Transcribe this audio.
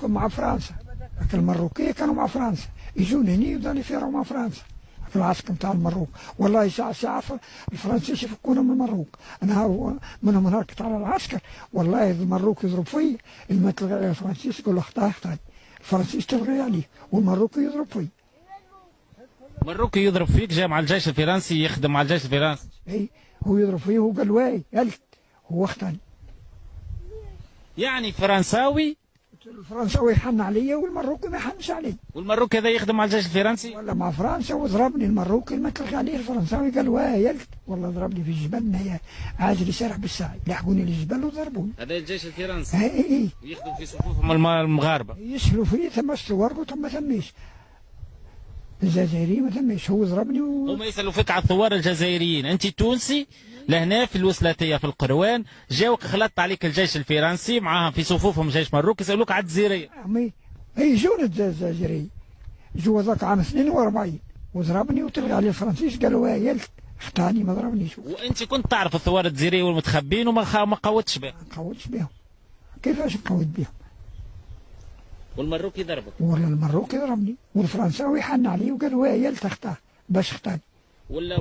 مع فرنسا. المروكيه كانوا مع فرنسا، يجون هنا يبداو يفيروا مع فرنسا في العسكر نتاع المروك. والله ساعة الفرنسيين يفكونا من المروك. انا منهم هركت على العسكر، والله المروك يضرب فيا، المثل الفرنسيس يقول له اخطا اخطا، الفرنسيس تبغي عليه والمروكي يضرب فيا. المروكي يضرب فيك، جاي مع الجيش الفرنسي يخدم مع الجيش الفرنسي. اي هو يضرب فيه، هو قال واي قالت هو اخطاني. يعني فرنساوي، الفرنساوي يحن عليا والمروكي ما يحنش علي. والمروكي هذا يخدم مع الجيش الفرنسي ولا مع فرنسا وضربني المروكي المثل عليه الفرنساوي قال واي قالت والله ضربني في الجبل هي عاجل يسرح بالساعي، لحقوني للجبل وضربوني. هذا الجيش الفرنسي اي يخدم في صفوفهم المغاربه، يسهلوا فيه تمسوا ورقه ثم ما تميش. الجزائري ما تميش، هو ضربني هما يسالوا فيك على الثوار الجزائريين، انت تونسي لهنا في الوسلاتيه في القروان، جاوك خلطت عليك الجيش الفرنسي معاهم في صفوفهم جيش مروك، يسالوك على الجزائريه. اي جون الجزائري جو ذاك عام 42 وضربني وتلغى عليه الفرنسيس قالوا وايلت اخطاني ما ضربنيش. وانت كنت تعرف الثوار الجزائريين والمتخبين وما قوتش بهم؟ ما قوتش بهم، كيفاش نقود بهم؟ والمروكي ضربك؟ والله المروكي ضربني والفرنساوي حن عليه وقال وايلت اخطاه باش اخطاني. ولا